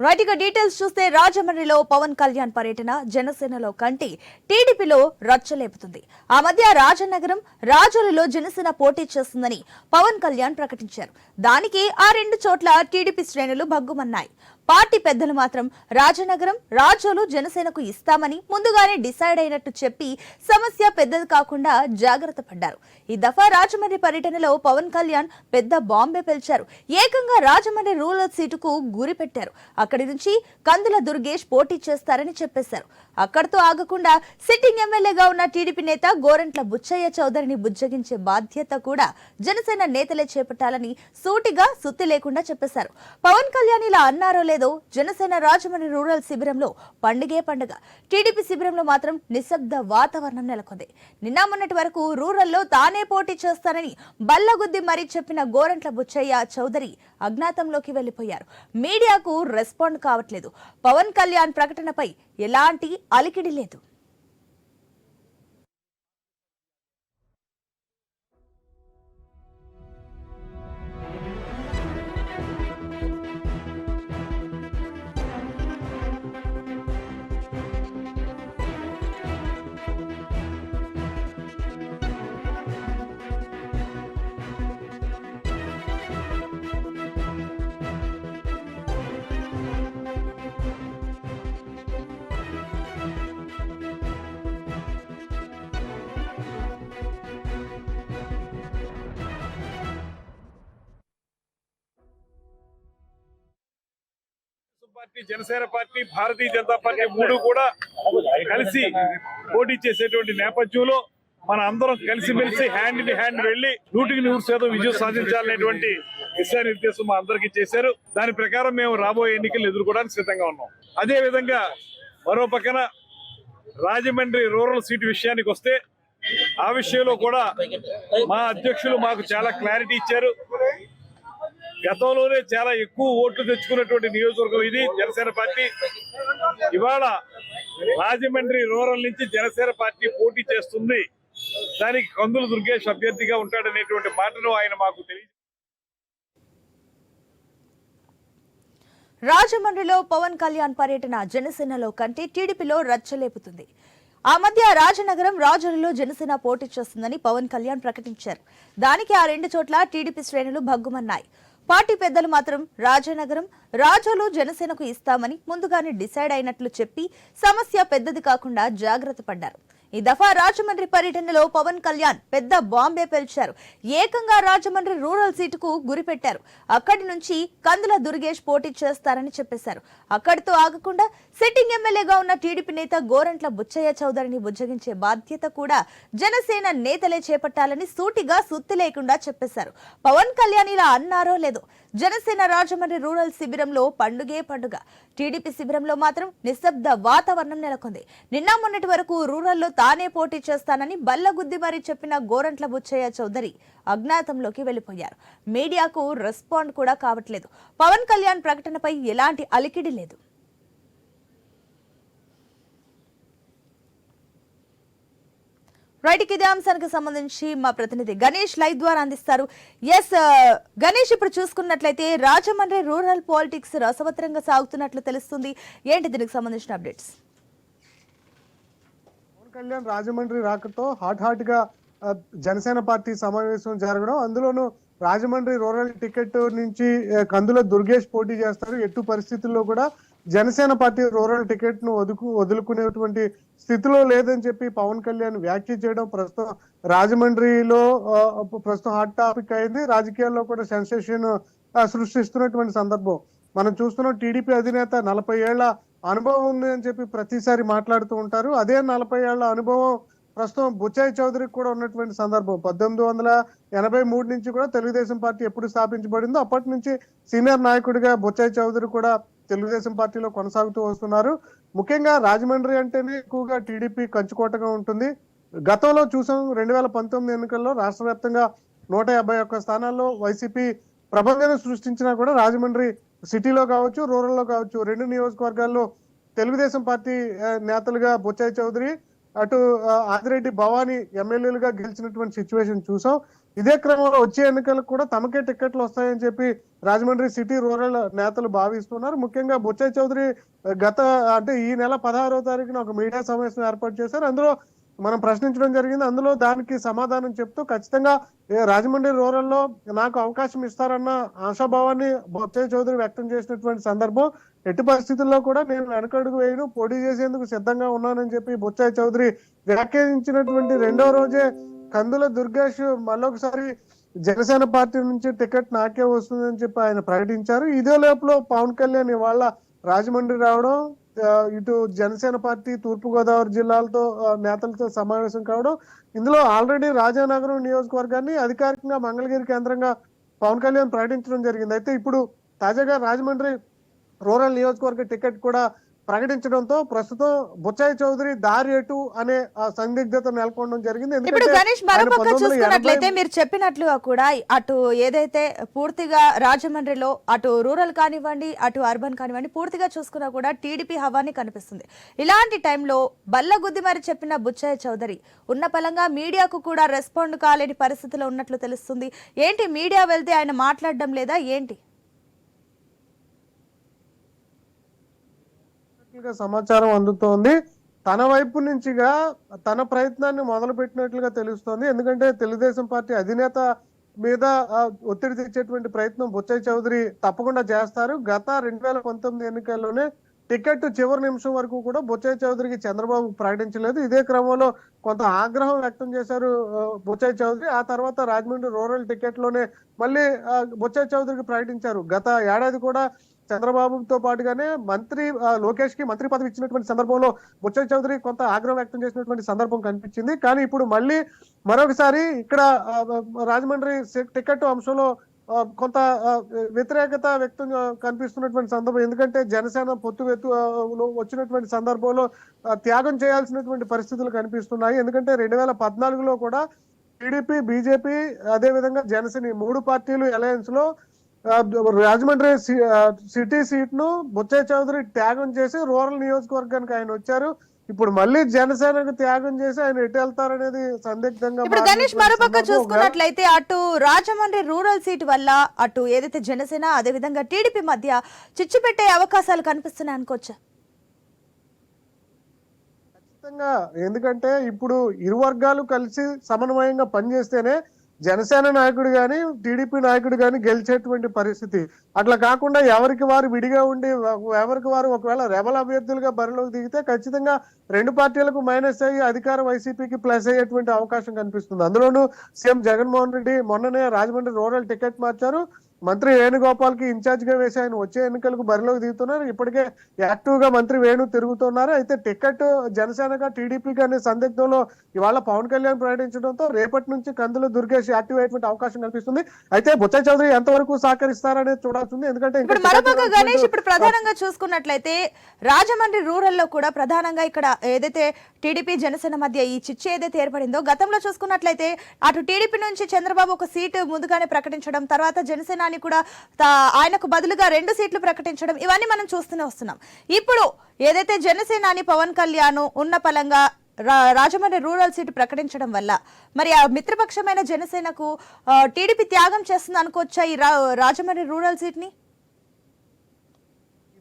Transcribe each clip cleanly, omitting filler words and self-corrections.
Right ఇక details చూస్తే రాజమండ్రిలో పవన్ కళ్యాణ్ పర్యటన జనసేనలో కంటి టీడీపీలో రచ్చలేపుతుంది. ఆ మధ్య రాజనగరం రాజోలులో జనసేన పోటీ చేస్తుందని పవన్ కళ్యాణ్ ప్రకటించారు. దానికి ఆ రెండు చోట్ల టీడీపీ శ్రేణులు భగ్గుమన్నాయి. పార్టీ పెద్దలు మాత్రం రాజనగరం రాజోలు జనసేనకు ఇస్తామని ముందుగానే డిసైడ్ అయినట్టు చెప్పి సమస్య పెద్దది కాకుండా జాగ్రత్త పడ్డారు. ఈ దఫా రాజమండ్రి పర్యటనలో పవన్ కళ్యాణ్ పెద్ద బాంబే పెల్చారు. ఏకంగా రాజమండ్రి రూరల్ సీటుకు గురి పెట్టారు. అక్కడి నుంచి కందుల దుర్గేష్ పోటీ చేస్తారని చెప్పేశారు. అక్కడితో ఆగకుండా సిట్టింగ్ ఎమ్మెల్యేగా ఉన్న టీడీపీ నేత గోరంట్ల బుచ్చయ్య చౌదరిని బుజ్జగించే బాధ్యత కూడా జనసేన నేతలే చేపట్టాలని సూటిగా సుత్తి లేకుండా చెప్పేశారు. పవన్ కళ్యాణ్ ఇలా అన్నారో లేదో జనసేన రాజమండ్రి రూరల్ శిబిరంలో పండుగే పండుగ. టీడీపీ శిబిరంలో మాత్రం నిశ్శబ్ద వాతావరణం నెలకొంది. నిన్న మొన్నటి వరకు రూరల్లో తానే పోటీ చేస్తానని బల్లగుద్ది మరీ చెప్పిన గోరంట్ల బుచ్చయ్య చౌదరి అజ్ఞాతంలోకి వెళ్లిపోయారు. మీడియాకు రెస్పాండ్ కావట్లేదు. పవన్ కళ్యాణ్ ప్రకటనపై ఎలాంటి అలికిడి లేదు. Party, Janasena party, Bharatiya Janata party మూడు కూడా కలిసి పోటీ చేసేటువంటి నేపథ్యంలో మన అందరం కలిసిమెలిసి హ్యాండ్ ఇన్ హ్యాండ్ వెళ్లి 100% విజయం సాధించాలనేటువంటి దిశానిర్దేశం మా అందరికీ చేశారు. దాని ప్రకారం మేము రాబోయే ఎన్నికలు ఎదుర్కోవడానికి సిద్ధంగా ఉన్నాం. అదే విధంగా మరో పక్కన రాజమండ్రి రూరల్ సీటు విషయానికి వస్తే ఆ విషయంలో కూడా మా అధ్యక్షులు మాకు చాలా క్లారిటీ ఇచ్చారు. గతంలోనే చాలా ఎక్కువ ఓట్లు తెచ్చుకున్నటువంటి నియోజకవర్గం ఇది జనసేన పార్టీ. ఇవాళ రాజమండ్రి రూరల్ నుంచి జనసేన పార్టీ పోటీ చేస్తుంది. దానికి కందుల దుర్గేష్ అభ్యర్థిగా ఉంటాడనేటువంటి మాటను ఆయన మాకు తెలియజేశారు. రాజమండ్రిలో పవన్ కళ్యాణ్ పర్యటన జనసేనలో కంటే టీడీపీలో రచ్చలేపుతుంది. ఆ మధ్య రాజనగరం రాజోలులో జనసేన పోటీ చేస్తుందని పవన్ కళ్యాణ్ ప్రకటించారు. దానికి ఆ రెండు చోట్ల టీడీపీ శ్రేణులు భగ్గుమన్నాయి. పార్టీ పెద్దలు మాత్రం రాజనగరం రాజోలు జనసేనకు ఇస్తామని ముందుగానే డిసైడ్ అయినట్లు చెప్పి సమస్య పెద్దది కాకుండా జాగ్రత్త పడ్డారు. ఈ దఫా రాజమండ్రి పర్యటనలో పవన్ కళ్యాణ్ పెద్ద బాంబే పెల్చారు. ఏకంగా రాజమండ్రి రూరల్ సీటుకు గురిపెట్టారు. అక్కడి నుంచి కందుల దుర్గేష్ పోటీ చేస్తారని చెప్పేశారు. అక్కడితో ఆగకుండా సిట్టింగ్ ఎమ్మెల్యేగా ఉన్న టీడీపీ నేత గోరంట్ల బుచ్చయ్య చౌదరిని బుజ్జగించే బాధ్యత కూడా జనసేన నేతలే చేపట్టాలని సూటిగా సుత్తి లేకుండా చెప్పేశారు. పవన్ కళ్యాణ్ ఇలా అన్నారో లేదో జనసేన రాజమండ్రి రూరల్ శిబిరంలో పండుగే పండుగ. టీడీపీ శిబిరంలో మాత్రం నిశ్శబ్ద వాతావరణం నెలకొంది. నిన్న మొన్నటి వరకు రూరల్లో తానే పోటీ చేస్తానని బల్లగుద్ది మరీ చెప్పిన గోరంట్ల బుచ్చయ్య చౌదరి అజ్ఞాతంలోకి వెళ్లిపోయారు. మీడియాకు రెస్పాండ్ కూడా కావట్లేదు. పవన్ కళ్యాణ్ ప్రకటనపై ఎలాంటి అలికిడి లేదు. రైట్, ఇదే అంశానికి సంబంధించి మా ప్రతినిధి గణేష్ లైవ్ ద్వారా అందిస్తారు. గణేష్, ఇప్పుడు చూసుకున్నట్లయితే రాజమండ్రి రూరల్ పాలిటిక్స్ రసవత్తరంగా సాగుతున్నట్లు తెలుస్తుంది. ఏంటి దీనికి సంబంధించిన అప్డేట్స్? పవన్ కళ్యాణ్ రాజమండ్రి రాకతో హాట్ గా జనసేన పార్టీ సమావేశం జరగడం, అందులోనూ రాజమండ్రి రూరల్ టికెట్ నుంచి కందుల దుర్గేష్ పోటీ చేస్తారు. ఎట్టు పరిస్థితుల్లో కూడా జనసేన పార్టీ రూరల్ టికెట్ ను వదులుకునేటువంటి స్థితిలో లేదని చెప్పి పవన్ కళ్యాణ్ వ్యాఖ్య చేయడం ప్రస్తుతం రాజమండ్రిలో ప్రస్తుతం హాట్ టాపిక్ అయింది. రాజకీయాల్లో కూడా సెన్సేషన్ సృష్టిస్తున్నటువంటి సందర్భం మనం చూస్తున్నాం. టీడీపీ అధినేత 40 ఏళ్ల అనుభవం ఉంది అని చెప్పి ప్రతిసారి మాట్లాడుతూ ఉంటారు. అదే 40 ఏళ్ల అనుభవం ప్రస్తుతం బుచ్చయ్య చౌదరికి కూడా ఉన్నటువంటి సందర్భం. 1983 నుంచి కూడా తెలుగుదేశం పార్టీ ఎప్పుడు స్థాపించబడిందో అప్పటి నుంచి సీనియర్ నాయకుడిగా బుచ్చయ్య చౌదరి కూడా తెలుగుదేశం పార్టీలో కొనసాగుతూ వస్తున్నారు. ముఖ్యంగా రాజమండ్రి అంటేనే ఎక్కువగా టీడీపీ కంచుకోటగా ఉంటుంది. గతంలో చూసాం 2019 ఎన్నికల్లో రాష్ట్ర వ్యాప్తంగా 151 స్థానాల్లో వైసీపీ ప్రభంజనం సృష్టించినా కూడా రాజమండ్రి సిటీలో కావచ్చు, రూరల్లో కావచ్చు, రెండు నియోజకవర్గాల్లో తెలుగుదేశం పార్టీ నేతలుగా బుచ్చయ్య చౌదరి, అటు ఆదిరెడ్డి భవానీ ఎమ్మెల్యేలుగా గెలిచినటువంటి సిచ్యువేషన్ చూసాం. ఇదే క్రమంలో వచ్చే ఎన్నికలకు కూడా తమకే టికెట్లు వస్తాయని చెప్పి రాజమండ్రి సిటీ రూరల్ నేతలు భావిస్తున్నారు. ముఖ్యంగా బుచ్చయ్య చౌదరి గత అంటే ఈ నెల 16వ తారీఖున ఒక మీడియా సమావేశం ఏర్పాటు చేశారు. అందులో మనం ప్రశ్నించడం జరిగింది. అందులో దానికి సమాధానం చెప్తూ ఖచ్చితంగా రాజమండ్రి రూరల్లో నాకు అవకాశం ఇస్తారన్న ఆశాభావాన్ని బొత్స చౌదరి వ్యక్తం చేసినటువంటి సందర్భం. ఎట్టి పరిస్థితుల్లో కూడా నేను వెనకడుగు వేయను, పోటీ చేసేందుకు సిద్ధంగా ఉన్నానని చెప్పి బొత్స చౌదరి వ్యాఖ్యానించినటువంటి రెండో రోజే కందుల దుర్గేష్ మళ్ళొకసారి జనసేన పార్టీ నుంచి టికెట్ నాకే వస్తుందని చెప్పి ఆయన ప్రకటించారు. ఇదే లోపల పవన్ కళ్యాణ్ ఇవాళ రాజమండ్రి రావడం, ఇటు జనసేన పార్టీ తూర్పుగోదావరి జిల్లాలతో నేతలతో సమావేశం కావడం, ఇందులో ఆల్రెడీ రాజానగరం నియోజకవర్గాన్ని అధికారికంగా మంగళగిరి కేంద్రంగా పవన్ కళ్యాణ్ ప్రకటించడం జరిగింది. అయితే ఇప్పుడు తాజాగా రాజమండ్రి రూరల్ నియోజకవర్గ టికెట్ కూడా ప్రకటించడంతో ప్రస్తుతం బుచ్చయ్య చౌదరి దారి ఎటు అనే సందిగ్ధత నెలకొనడం జరిగింది. ఇప్పుడు గణేష్ మరోపక్క చూసుకున్నట్లయితే మీరు చెప్పినట్లుగా కూడా అటు ఏదైతే పూర్తిగా రాజమండ్రిలో అటు రూరల్ కానివ్వండి అటు అర్బన్ కానివ్వండి పూర్తిగా చూసుకున్నా కూడా టీడీపీ హవాని కనిపిస్తుంది. ఇలాంటి టైంలో బల్లగుద్ది మరి చెప్పిన బుచ్చయ్య చౌదరి ఉన్న పలంగా మీడియాకు కూడా రెస్పాండ్ కాలేని పరిస్థితిలో ఉన్నట్లు తెలుస్తుంది. ఏంటి మీడియా వెళ్తే ఆయన మాట్లాడడం లేదా ఏంటి? సమాచారం అందుతోంది. తన వైపు నుంచిగా తన ప్రయత్నాన్ని మొదలు పెట్టినట్లుగా తెలుస్తోంది. ఎందుకంటే తెలుగుదేశం పార్టీ అధినేత మీద ఒత్తిడి తెచ్చేటువంటి ప్రయత్నం బుచ్చయ్య చౌదరి తప్పకుండా చేస్తారు. గత 2019 ఎన్నికల్లోనే టికెట్ చివరి నిమిషం వరకు కూడా బుచ్చయ్య చౌదరికి చంద్రబాబు ప్రకటించలేదు. ఇదే క్రమంలో కొంత ఆగ్రహం వ్యక్తం చేశారు బుచ్చయ్య చౌదరి. ఆ తర్వాత రాజమండ్రి రూరల్ టికెట్ లోనే మళ్ళీ బుచ్చయ్య చౌదరికి ప్రకటించారు. గత ఏడాది కూడా చంద్రబాబుతో పాటుగానే మంత్రి లోకేష్ కి మంత్రి పదవి ఇచ్చినటువంటి సందర్భంలో బుచ్చయ్య చౌదరి కొంత ఆగ్రహం వ్యక్తం చేసినటువంటి సందర్భం కనిపించింది. కానీ ఇప్పుడు మళ్ళీ మరొకసారి ఇక్కడ రాజమండ్రి టికెట్ అంశంలో కొంత వ్యతిరేకత వ్యక్తం కనిపిస్తున్నటువంటి సందర్భం. ఎందుకంటే జనసేన పొత్తు వచ్చినటువంటి సందర్భంలో త్యాగం చేయాల్సినటువంటి పరిస్థితులు కనిపిస్తున్నాయి. ఎందుకంటే 2014లో కూడా టీడీపీ, బీజేపీ అదే విధంగా జనసేన 3 పార్టీలు అలయన్స్ లో రాజమండ్రి సిటీ సీట్ ను బుచ్చయ్య చౌదరి త్యాగం చేసి రూరల్ నియోజకవర్గానికి ఆయన వచ్చారు. ఇప్పుడు మళ్ళీ జనసేనకు త్యాగం చేసి ఆయన ఎటు వెళ్తారనేది సందిగ్ధంగా. ఇప్పుడు గణేష్ మరోపక్క చూసుకున్నట్లయితే అటు రాజమండ్రి రూరల్ సీట్ వల్ల అటు ఏదైతే జనసేన అదే విధంగా టీడీపీ మధ్య చిచ్చు పెట్టే అవకాశాలు కనిపిస్తున్నాయి అనుకోవచ్చా? ఖచ్చితంగా. ఎందుకంటే ఇప్పుడు ఇరు వర్గాలు కలిసి సమన్వయంగా పనిచేస్తేనే జనసేన నాయకుడు గాని టీడీపీ నాయకుడు గాని గెలిచేటువంటి పరిస్థితి. అట్లా కాకుండా ఎవరికి వారు విడిగా ఉండి ఎవరికి వారు ఒకవేళ రెబల్ అభ్యర్థులుగా బరిలోకి దిగితే ఖచ్చితంగా 2 పార్టీలకు మైనస్ అయ్యి అధికార వైసీపీకి ప్లస్ అయ్యేటువంటి అవకాశం కనిపిస్తుంది. అందులోనూ సీఎం జగన్మోహన్ రెడ్డి మొన్ననే రాజమండ్రి రూరల్ టికెట్ మార్చారు. మంత్రి వేణుగోపాల్ కి ఇన్ఛార్జ్ గా వేసి ఆయన వచ్చే ఎన్నికలకు బరిలోకి దిగుతున్నారు. ఇప్పటికే యాక్టివ్ గా మంత్రి వేణు తిరుగుతున్నారు. అయితే టికెట్ జనసేనగా టీడీపీకి అనే సందిగ్ధంలో ఇవాళ పవన్ కళ్యాణ్ ప్రకటించడంతో రేపటి నుంచి కందుల దుర్గేష్ యాక్టివ్ అయ్యేటువంటి అవకాశం కనిపిస్తుంది. అయితే బుచ్చయ్య చౌదరి ఎంతవరకు సహకరిస్తారనేది చూడాల్సింది. ఎందుకంటే మరోపక్క గణేష్ ఇప్పుడు ప్రధానంగా చూసుకున్నట్లయితే రాజమండ్రి రూరల్ లో కూడా ప్రధానంగా ఇక్కడ ఏదైతే టీడీపీ జనసేన మధ్య ఈ చిచ్చు ఏదైతే ఏర్పడిందో గతంలో చూసుకున్నట్లయితే అటు టీడీపీ నుంచి చంద్రబాబు ఒక సీటు ముందుగానే ప్రకటించడం, తర్వాత జనసేన కూడా ఆయనకు బదులుగా 2 సీట్లు ప్రకటించడం, ఇవన్నీ మనం చూస్తూనే వస్తున్నాం. ఇప్పుడు ఏదైతే జనసేనాని పవన్ కళ్యాణ్ ఉన్న పలంగా రాజమండ్రి రూరల్ సీటు ప్రకటించడం వల్ల మరి ఆ మిత్రపక్షమైన జనసేనకు టీడీపీ త్యాగం చేస్తుంది అనుకోవచ్చా ఈ రాజమండ్రి రూరల్ సీట్ ని?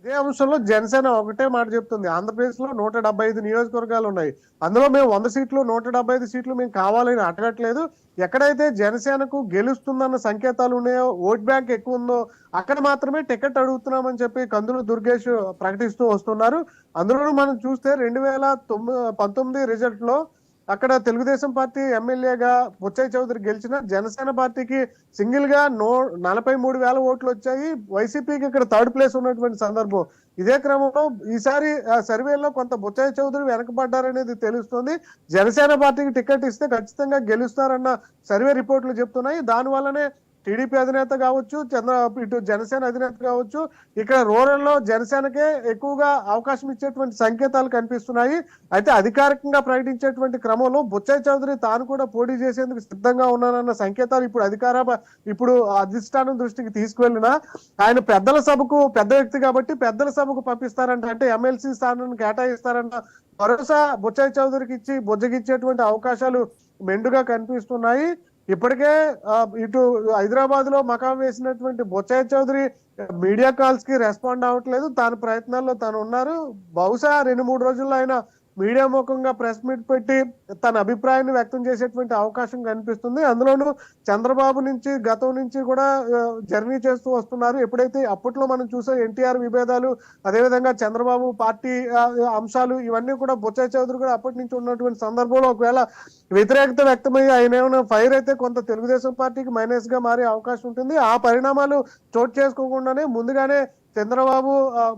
ఇదే అంశంలో జనసేన ఒకటే మాట చెప్తుంది. ఆంధ్రప్రదేశ్ లో 175 నియోజకవర్గాలు ఉన్నాయి. అందులో మేము 100 సీట్లు 175 సీట్లు మేము కావాలని అడగట్లేదు. ఎక్కడైతే జనసేనకు గెలుస్తుందన్న సంకేతాలు ఉన్నాయో, ఓట్ బ్యాంక్ ఎక్కువ ఉందో అక్కడ మాత్రమే టికెట్ అడుగుతున్నామని చెప్పి కందుల దుర్గేష్ ప్రకటిస్తూ వస్తున్నారు. అందులోనూ మనం చూస్తే 2019 రిజల్ట్ లో అక్కడ తెలుగుదేశం పార్టీ ఎమ్మెల్యేగా బుచ్చయ్య చౌదరి గెలిచిన జనసేన పార్టీకి సింగిల్ గా 43,000 ఓట్లు వచ్చాయి. వైసీపీకి ఇక్కడ 3rd ప్లేస్ ఉన్నటువంటి సందర్భం. ఇదే క్రమంలో ఈసారి సర్వేలో కొంత బుచ్చయ్య చౌదరి వెనకబడ్డారనేది తెలుస్తుంది. జనసేన పార్టీకి టికెట్ ఇస్తే ఖచ్చితంగా గెలుస్తారన్న సర్వే రిపోర్ట్లు చెప్తున్నాయి. దాని వల్లనే టీడీపీ అధినేత కావచ్చు, ఇటు జనసేన అధినేత కావచ్చు, ఇక్కడ రూరల్ లో జనసేనకే ఎక్కువగా అవకాశం ఇచ్చేటువంటి సంకేతాలు కనిపిస్తున్నాయి. అయితే అధికారికంగా ప్రకటించేటువంటి క్రమంలో బుచ్చయ్య చౌదరి తాను కూడా పోటీ చేసేందుకు సిద్ధంగా ఉన్నానన్న సంకేతాలు ఇప్పుడు అధిష్టానం దృష్టికి తీసుకువెళ్ళినా ఆయన పెద్ద వ్యక్తి కాబట్టి పెద్దల సభకు పంపిస్తారంట, అంటే ఎమ్మెల్సీ స్థానాన్ని కేటాయిస్తారంట భరోసా బుచ్చయ్య చౌదరికి ఇచ్చి బుజ్జగిచ్చేటువంటి అవకాశాలు మెండుగా కనిపిస్తున్నాయి. ఇప్పటికే ఇటు హైదరాబాద్ లో మకాం వేసినటువంటి బొచ్చయ్య చౌదరి మీడియా కాల్స్ కి రెస్పాండ్ అవ్వట్లేదు. తాను ప్రయత్నాల్లో తాను ఉన్నారు. బహుశా 2-3 రోజుల్లో ఆయన మీడియా ముఖంగా ప్రెస్ మీట్ పెట్టి తన అభిప్రాయాన్ని వ్యక్తం చేసేటువంటి అవకాశం కనిపిస్తుంది. అందులోనూ చంద్రబాబు నుంచి గతం నుంచి కూడా జర్నీ చేస్తూ వస్తున్నారు. ఎప్పుడైతే అప్పట్లో మనం చూసే ఎన్టీఆర్ విభేదాలు, అదేవిధంగా చంద్రబాబు పార్టీ అంశాలు, ఇవన్నీ కూడా బొచ్చయ్య చౌదరి కూడా అప్పటి నుంచి ఉన్నటువంటి సందర్భంలో ఒకవేళ వ్యతిరేకత వ్యక్తమయ్యి ఆయన ఏమైనా ఫైర్ అయితే కొంత తెలుగుదేశం పార్టీకి మైనస్ గా మారే అవకాశం ఉంటుంది. ఆ పరిణామాలు చోటు చేసుకోకుండానే ముందుగానే చంద్రబాబు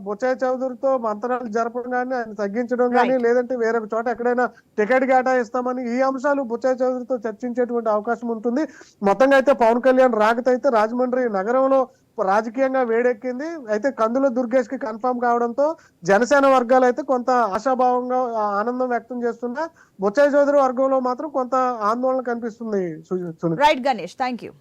బొచ్చయ్య చౌదరితో మంతనాలు జరపడం కానీ, ఆయన తగ్గించడం కానీ, లేదంటే వేరొక చోట ఎక్కడైనా టికెట్ కేటాయిస్తామని ఈ అంశాలు బొచ్చయ్య చౌదరితో చర్చించేటువంటి అవకాశం ఉంటుంది. మొత్తంగా అయితే పవన్ కళ్యాణ్ రాకతో అయితే రాజమండ్రి నగరంలో రాజకీయంగా వేడెక్కింది. అయితే కందుల దుర్గేష్ కి కన్ఫర్మ్ కావడంతో జనసేన వర్గాలు అయితే కొంత ఆశాభావంగా ఆనందం వ్యక్తం చేస్తున్నా, బొచ్చయ్య చౌదరి వర్గంలో మాత్రం కొంత ఆందోళన కనిపిస్తుంది. Right Ganesh, thank you.